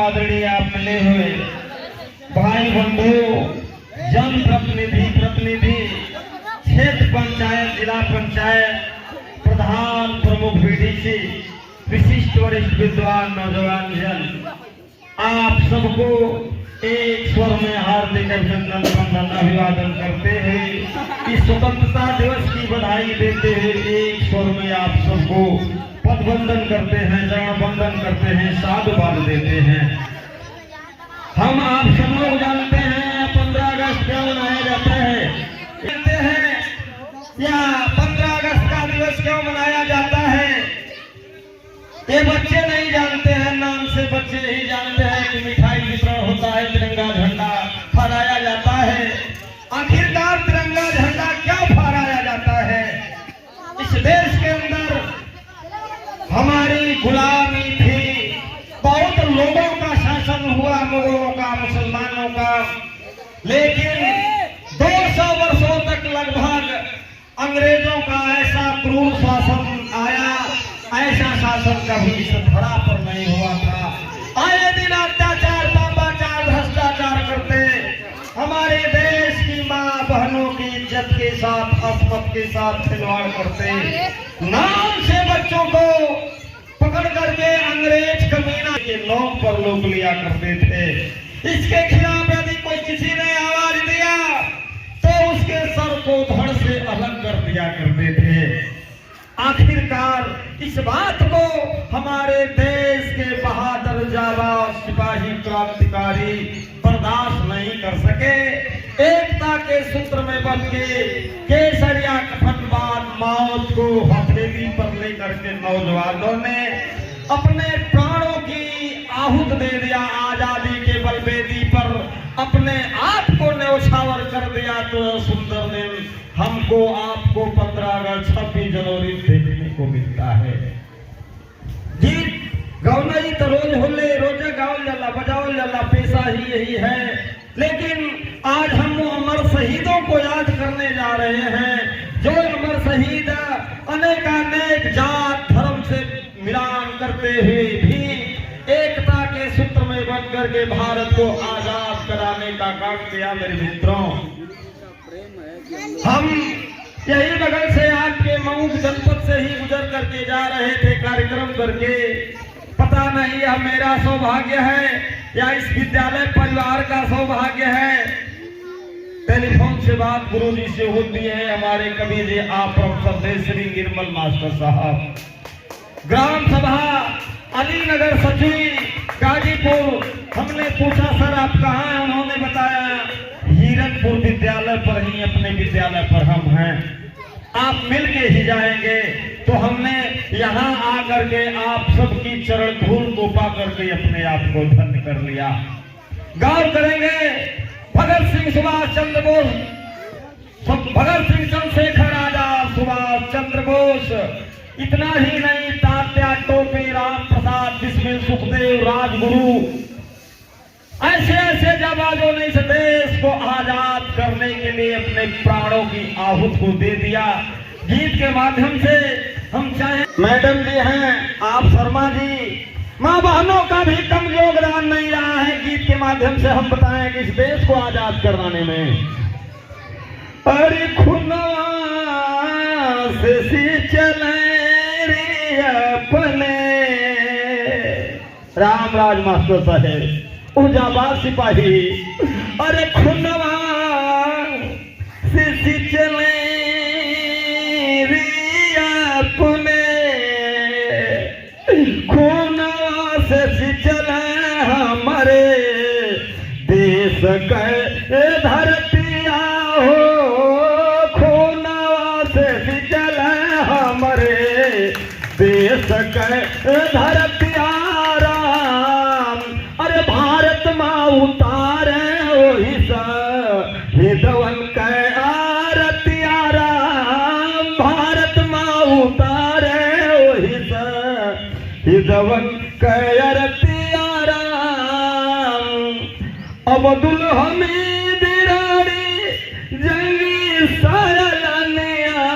आदरणीय आप मिले हुए भाई बंधु, जन प्रतिनिधि, क्षेत्र पंचायत, जिला पंचायत प्रधान, प्रमुख बीडीसी, विशिष्ट वरिष्ठ विद्वान, नौजवान जन, आप सबको एक स्वर में हार्दिक अभिनंदन वंदन अभिवादन करते हुए इस स्वतंत्रता दिवस की बधाई देते हुए एक स्वर में आप सबको पद वंदन करते हैं, चरण वंदन करते हैं, साधुवाद देते हैं। हम आप सब लोग जानते हैं 15 अगस्त क्यों मनाया जाता है, जानते हैं या 15 अगस्त का दिवस क्यों मनाया जाता है? ये बच्चे नहीं जानते हैं, नाम से बच्चे ही जानते हैं कि मिठाई वितरण होता है, तिरंगा झंडा फहराया जाता है। आखिरकार तिरंगा झंडा क्यों फहराया जाता है? इस देश के अंदर हमारी गुलामी थी, बहुत लोगों का शासन हुआ, मुगलों का, मुसलमानों का, लेकिन 200 वर्षों तक लगभग अंग्रेजों का ऐसा क्रूर शासन आया, ऐसा शासन कभी इस धरा पर नहीं हुआ था। आए दिन अत्याचार, पापाचार, भ्रष्टाचार करते हमारे देश की माँ बहनों की इज्जत के साथ, अस्मत के साथ खिलवाड़ करते, नाम से बच्चों को पकड़ करके अंग्रेज कमीना के नाम पर लोग लिया करते थे। इसके खिलाफ यदि कोई किसी ने आवाज दिया तो उसके सर को धड़ से अलग कर दिया करते थे। आखिरकार इस बात को हमारे देश के बहादुर जाबाज सिपाही क्रांतिकारी बर्दाश्त नहीं कर सके। एकता के सूत्र में बंध के केसरिया कफनबाद मौत को हथेली पर लेकर के नौजवानों ने अपने प्राणों की आहूत दे दिया। आजादी के बलवेदी पर अपने आप को न्यौछावर कर दिया। तो सुंदर दिन हमको आपको 15 अगस्त 26 जनवरी देखने को मिलता है। गीत गौनई तो रोज होले, रोजे गावल जाला, बजावल जाला, पेशा ही यही है। लेकिन आज हम अमर शहीदों को याद करने जा रहे हैं, जो अमर शहीद अनेकानेक जात धर्म से मिलान करते हुए भी एकता के सूत्र में बनकर के भारत को आजाद कराने का काम किया। मेरे मित्रों, हम यही बगल से आपके मऊ जनपद से ही गुजर करके जा रहे थे कार्यक्रम करके। पता नहीं यह मेरा सौभाग्य है या इस विद्यालय परिवार का सौभाग्य है। टेलीफोन से बात गुरुजी से होती है, हमारे कवि जी आप प्रोफेसर श्री निर्मल मास्टर साहब, ग्राम सभा अलीनगर सचिव गाजीपुर। हमने पूछा सर आप कहाँ हैं? उन्होंने बताया हिरनपुर विद्यालय पर ही, अपने विद्यालय पर हम हैं, आप मिल के ही जाएंगे। तो हमने यहाँ आकर के आप सबकी चरण धूल को पा करके अपने आप को धन्य कर लिया। गौर करेंगे भगत सिंह, सुभाष चंद्र बोस, भगत सिंह, चंद्रशेखर आजाद, सुभाष चंद्र बोस, इतना ही नहीं, तात्या टोपे, राम प्रसाद बिस्मिल, सुखदेव, राजगुरु, ऐसे ऐसे जाबाजों ने इस देश को आजाद करने के लिए अपने प्राणों की आहूत को दे दिया। गीत के माध्यम से हम चाहे मैडम जी हैं, आप शर्मा जी, माँ बहनों का भी कम योगदान नहीं रहा है। गीत के माध्यम से हम बताएं कि इस देश को आजाद करवाने में अरे खुनवा से चले अपने रामराज मास्टर साहेब, उजाबाज सिपाही, अरे खुनवा से चले अपने, खुनवा से चले हमारे देश के धरतिया हो, खुनवा से चले हमारे देश के धरतिया राम। अरे भारत माँ उतारे वही हिदवन के आरतिया राम, भारत माँ उतारे वही हिदवन के आरतिया राम। अब्दुल हमीद रानी जंगी सायलनिया,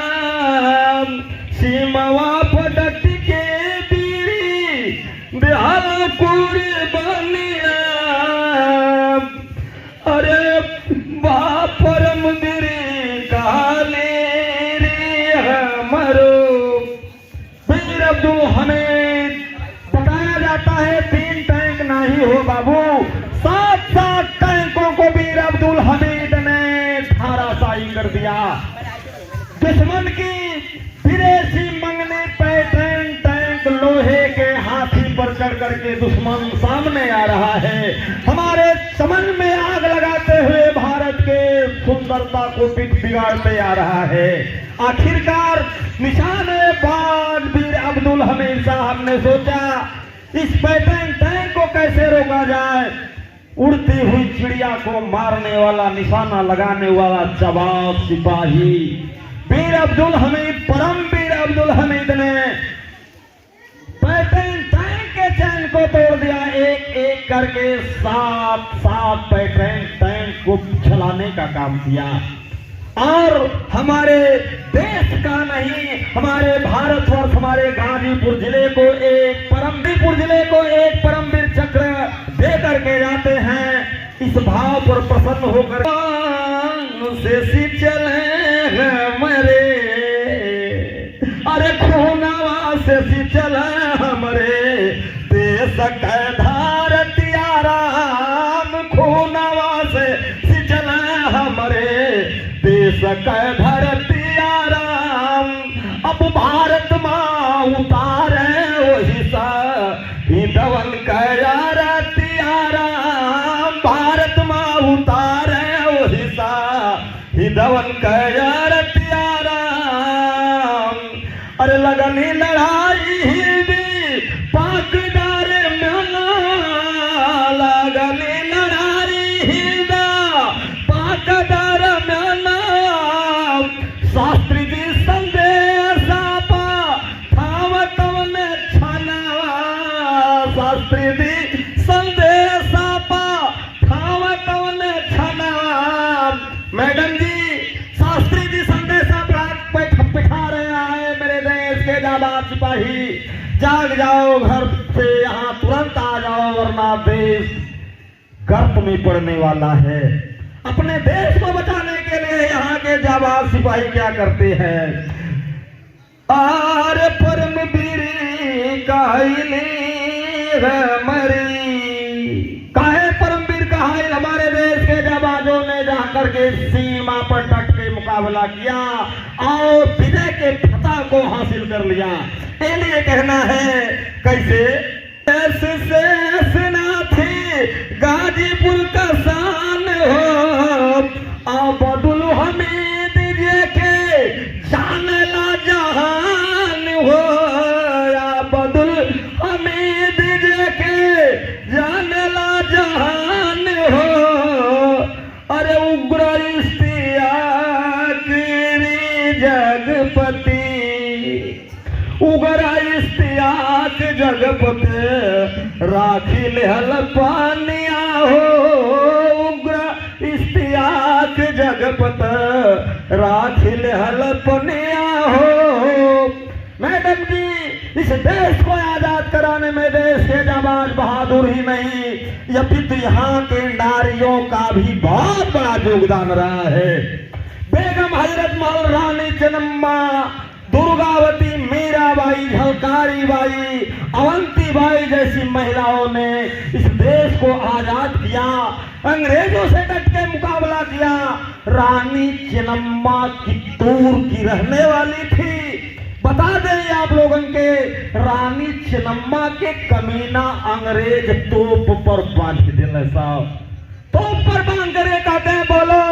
सीमावा पटक के बीरी बिहार कुर्बानिया बिगाड़ते आ रहा है। आखिरकार निशानेबाज वीर अब्दुल हमीद साहब ने सोचा इस पैटर्न टैंक को कैसे रोका जाए। उड़ती हुई चिड़िया को मारने वाला, निशाना लगाने वाला जवाब सिपाही वीर अब्दुल हमीद, परम वीर अब्दुल हमीद ने पैटर्न टैंक के चैन को तोड़ दिया। एक एक करके 7 पैटर्न टैंक को चलाने का काम किया। और हमारे देश का नहीं, हमारे भारतवर्ष, हमारे गाजीपुर जिले को एक परमवीर चक्र दे करके जाते हैं। इस भाव पर प्रसन्न होकर से चले हमारे, अरे खूनवा से चले हमारे देश का धारतिया राम, खूनवा से चले हमारे देश का धरतिया राम। अब भारत माँ उतारे वही सा हिंदवन का रतिया राम, भारत माँ उतारे वही सा हिंदवन का रतिया राम। अरे लगनी लड़ाई हिंदी पाकदार में, लगनी लड़ाई हिंदा पाकदार में, शास्त्री जी संदेशा पा थावतवन छनावा, शास्त्री जी संदेशा पा थावतवन छनावा। मैडम जी, शास्त्री जी संदेशा पिठा रहे हैं मेरे देश के जाबाज सिपाही, जाग जाओ घर से, यहाँ तुरंत आ जाओ वरना देश गर्त में पड़ने वाला है। अपने देश को बचाने के लिए यहाँ के जाबाज सिपाही क्या करते हैं। आर परमवीर काहिले मरी, काहे परमवीर कहाइल हमारे देश के जाबाजों ने जाकर के सीमा पर डट के मुकाबला किया और विजय के फतह को हासिल कर लिया। इसलिए कहना है कैसे, ऐसे ना थी गाजीपुर का शान हो, अब्दुल हमीद जी के जानला जहान हो, अब्दुल हमीद जी के जानला जहान हो। अरे उग्र इश्तियाक जगपति, उग्र इश्तियाक जगपति राखी लेहल पानिया हो, उग्र इश्तियाक जगपत राखी लेहल पनिया हो। मैडम जी, इस देश को आजाद कराने में देश के जाबाज बहादुर ही नहीं, यपित यहाँ के नारियों का भी बहुत बड़ा योगदान रहा है। बेगम हजरत महल, रानी चन्नम्मा, दुर्गावती, मीराबाई, झलकारी बाई, अवंती बाई जैसी महिलाओं ने इस देश को आजाद किया, अंग्रेजों से डट के मुकाबला किया। रानी चन्नम्मा कित्तूर की रहने वाली थी। बता दें आप लोगों के, रानी चन्नम्मा के कमीना अंग्रेज तोप पर बांध दिले साहब, तोप पर बांध कर कहते हैं बोलो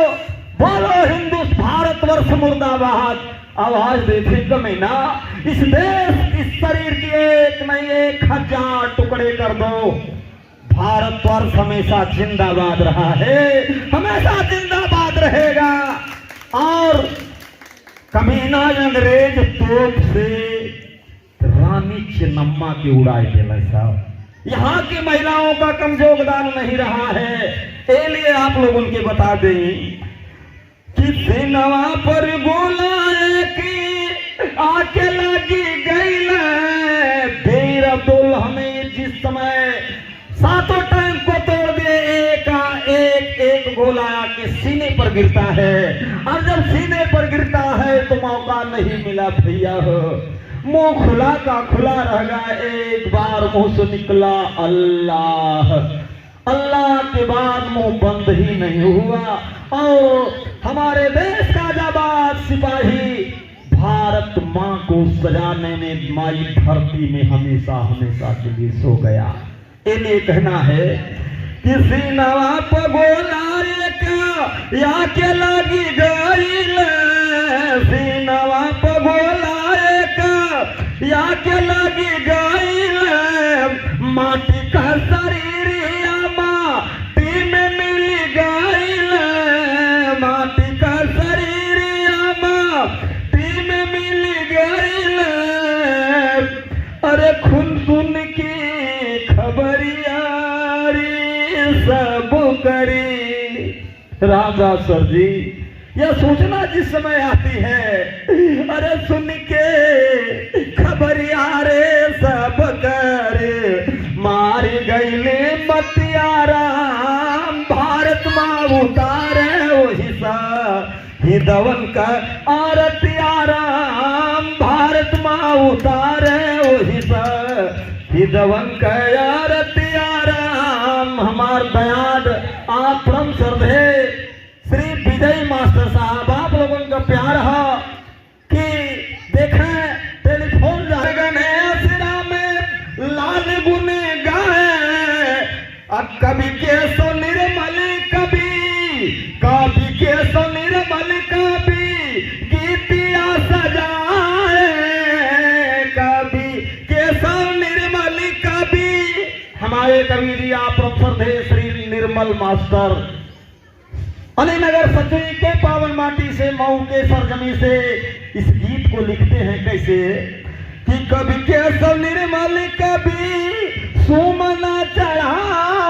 बोलो हिंदुस्तान भारतवर्ष मुर्दाबाद। आवाज देते कमीना, इस देश, इस शरीर की एक नहीं 1000 टुकड़े कर दो, भारतवर्ष हमेशा जिंदाबाद रहा है, हमेशा जिंदाबाद रहेगा। और कमीना अंग्रेज तोप से रानी चन्नम्मा की उड़ाई दिला साहब। यहाँ की महिलाओं का कम योगदान नहीं रहा है। इसलिए आप लोग उनके बता दें कि सिनवा पर बोला कि आके लगी गई वीर अब्दुल हमीद जिस समय 7 टैंक को तोड़ दिए, एक गोला के सीने पर गिरता है। और जब सीने पर गिरता है तो मौका नहीं मिला भैया हो, मुंह खुला का खुला रह गया। एक बार मुंह से निकला अल्लाह, अल्लाह के बाद मुंह बंद ही नहीं हुआ। और हमारे देश का जाबाज सिपाही भारत मां को सजाने में माई धरती में हमेशा हमेशा के लिए सो गया। इसलिए कहना है किसी नवा पगोला या के लगी गईल सीनवा पगोला या के लगी गईल माटी का शरीर माटी में मिल गईल माटी का शरीर माटी में मिल गईल अरे खून खून की खबरियारी सब करी। रामदास सर जी यह सूचना जिस समय आती है अरे सुन के खबरियारे सब करे मारी गईले मतियाराम भारत माँ उतारे वही सा हिदवन का आरतियाराम भारत माँ उतारे वही सा हिदवन का आरतियाराम। हमार दयाद आप परम श्रद्धे श्री विजय मास्टर साहब आप लोगों का प्यार है कि देखें टेलीफोन सिरा में लाल गुन गाए कभी के सो निर्मल कभी कभी के सो निर्मल कभी गीतिया सजाए कभी के सो निर्मल कभी। हमारे कवि जी आप श्रद्धे श्री निर्मल मास्टर अलीनगर सचुई के पावन माटी से मऊ के सरजमी से इस गीत को लिखते हैं कैसे कि कभी के सो निर्मल कभी सुमना चढ़ा